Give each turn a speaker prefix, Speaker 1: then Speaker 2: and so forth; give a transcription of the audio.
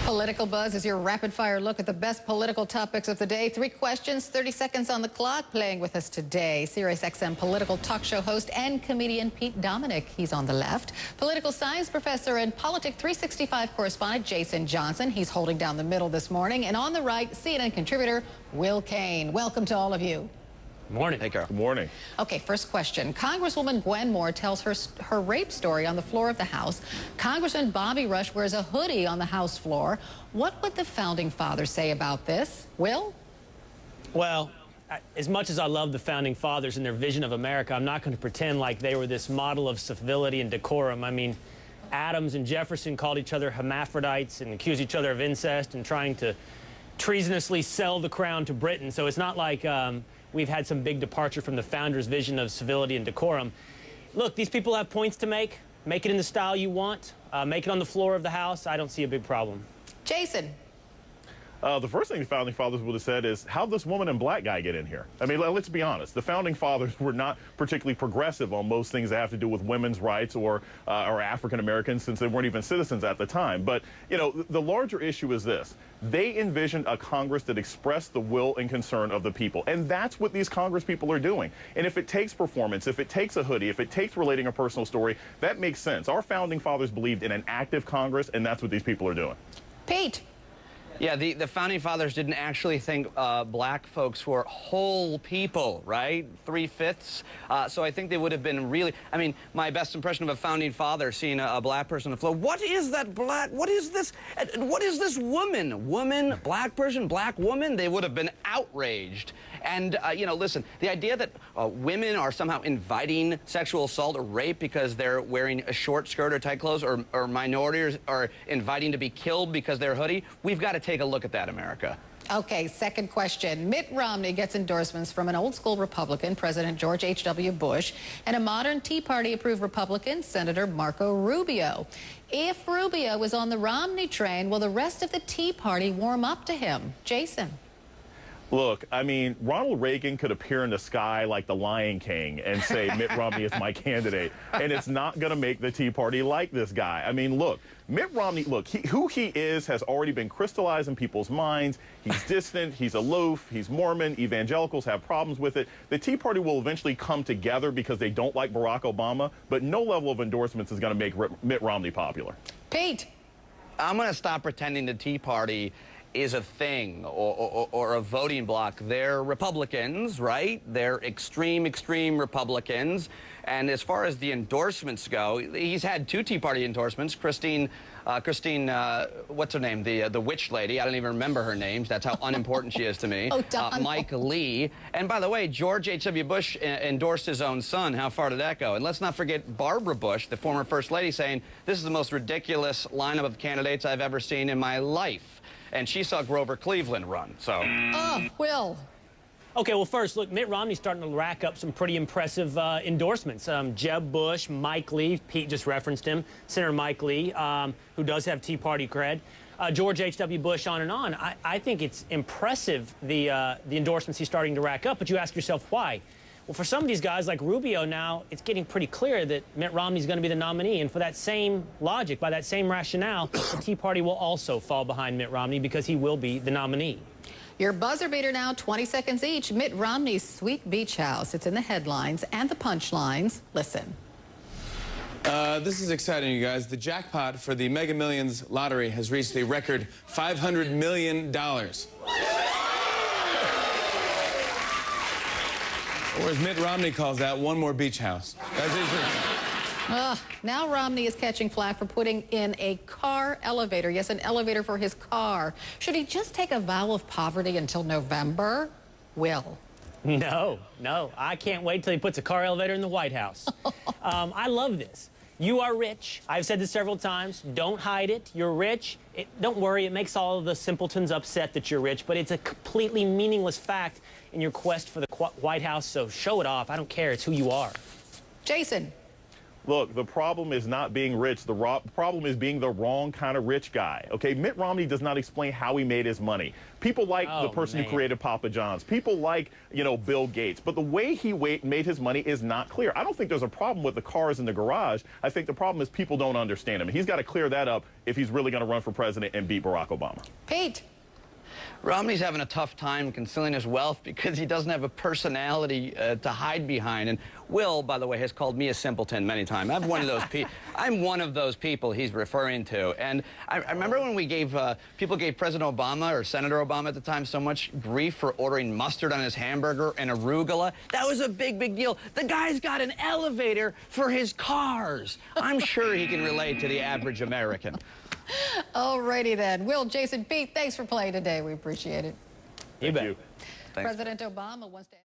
Speaker 1: Political Buzz is your rapid-fire look at the best political topics of the day. 3 questions, 30 seconds on the clock. Playing with us today, SiriusXM political talk show host and comedian Pete Dominic. He's on the left. Political science professor and Politic 365 correspondent Jason Johnson. He's holding down the middle this morning. And on the right, CNN contributor Will Cain. Welcome to all of you.
Speaker 2: Good morning.
Speaker 3: Hey, Carol.
Speaker 2: Good morning.
Speaker 1: Okay, first question. Congresswoman Gwen Moore tells her rape story on the floor of the House. Congressman Bobby Rush wears a hoodie on the House floor. What would the Founding Fathers say about this? Will?
Speaker 3: Well, as much as I love the Founding Fathers and their vision of America, I'm not going to pretend like they were this model of civility and decorum. I mean, Adams and Jefferson called each other hermaphrodites and accused each other of incest and trying to treasonously sell the crown to Britain. So it's not like we've had some big departure from the founders' vision of civility and decorum. Look, these people have points to make. Make it in the style you want. Make it on the floor of the House. I don't see a big problem.
Speaker 1: Jason.
Speaker 2: The first thing the Founding Fathers would have said is, how'd this woman and black guy get in here? I mean, let's be honest. The Founding Fathers were not particularly progressive on most things that have to do with women's rights or African Americans, since they weren't even citizens at the time. But, you know, the larger issue is this. They envisioned a Congress that expressed the will and concern of the people. And that's what these Congress people are doing. And if it takes performance, if it takes a hoodie, if it takes relating a personal story, that makes sense. Our Founding Fathers believed in an active Congress, and that's what these people are doing.
Speaker 1: Pete.
Speaker 4: Yeah, the Founding Fathers didn't actually think black folks were whole people, right? 3/5. So I think they would have been really, I mean, my best impression of a Founding Father, seeing a black person on the floor. What is that black, what is this woman? Woman, black person, black woman? They would have been outraged. And, you know, listen, the idea that women are somehow inviting sexual assault or rape because they're wearing a short skirt or tight clothes, or minorities are inviting to be killed because they're hoodie, we've got to take a look at that, America.
Speaker 1: Okay, second question. Mitt Romney gets endorsements from an old-school Republican, President George H.W. Bush, and a modern Tea Party-approved Republican, Senator Marco Rubio. If Rubio was on the Romney train, will the rest of the Tea Party warm up to him? Jason.
Speaker 2: Look, I mean, Ronald Reagan could appear in the sky like the Lion King and say, Mitt Romney is my candidate. And it's not going to make the Tea Party like this guy. I mean, look, Mitt Romney, look, who he is has already been crystallized in people's minds. He's distant, he's aloof, he's Mormon, evangelicals have problems with it. The Tea Party will eventually come together because they don't like Barack Obama, but no level of endorsements is going to make Mitt Romney popular.
Speaker 1: Pete.
Speaker 4: I'm going to stop pretending the Tea Party is a thing or a voting bloc. They're Republicans, right? They're extreme Republicans. And as far as the endorsements go, he's had 2 Tea Party endorsements. Christine, what's her name? The witch lady. I don't even remember her name. That's how unimportant she is to me.
Speaker 1: Oh,
Speaker 4: Mike Lee. And by the way, George H.W. Bush endorsed his own son. How far did that go? And let's not forget Barbara Bush, the former First Lady, saying, this is the most ridiculous lineup of candidates I've ever seen in my life. And she saw Grover Cleveland run, so.
Speaker 1: Oh, Will.
Speaker 3: Okay, well, first, look, Mitt Romney's starting to rack up some pretty impressive endorsements. Jeb Bush, Mike Lee, Pete just referenced him, Senator Mike Lee, who does have Tea Party cred, George H.W. Bush, on and on. I think it's impressive, the endorsements he's starting to rack up, but you ask yourself why. Well, for some of these guys like Rubio now, it's getting pretty clear that Mitt Romney's going to be the nominee. And for that same logic, by that same rationale, the Tea Party will also fall behind Mitt Romney because he will be the nominee.
Speaker 1: Your buzzer beater now, 20 seconds each. Mitt Romney's sweet beach house. It's in the headlines and the punchlines. Listen.
Speaker 5: This is exciting, you guys. The jackpot for the Mega Millions lottery has reached a record $500 million. Or as Mitt Romney calls that, one more beach house.
Speaker 1: Now Romney is catching flack for putting in a car elevator. Yes, an elevator for his car. Should he just take a vow of poverty until November? Will.
Speaker 3: No. I can't wait till he puts a car elevator in the White House. I love this. You are rich. I've said this several times. Don't hide it. You're rich. Don't worry. It makes all of the simpletons upset that you're rich, but it's a completely meaningless fact in your quest for the White House, so show it off. I don't care. It's who you are.
Speaker 1: Jason.
Speaker 2: Look, the problem is not being rich. The problem is being the wrong kind of rich guy. Okay, Mitt Romney does not explain how he made his money. People like the person who created Papa John's. People like, Bill Gates. But the way he made his money is not clear. I don't think there's a problem with the cars in the garage. I think the problem is people don't understand him. And he's got to clear that up if he's really going to run for president and beat Barack Obama.
Speaker 1: Pete.
Speaker 4: Romney's having a tough time concealing his wealth because he doesn't have a personality to hide behind. And Will, by the way, has called me a simpleton many times. I'm one of those people. I'm one of those people he's referring to. And I remember when we people gave President Obama or Senator Obama at the time so much grief for ordering mustard on his hamburger and arugula. That was a big, big deal. The guy's got an elevator for his cars. I'm sure he can relate to the average American.
Speaker 1: All righty then. Will, Jason, Pete, thanks for playing today. We appreciate it.
Speaker 3: You bet.
Speaker 2: Thank you.
Speaker 1: President Obama wants to...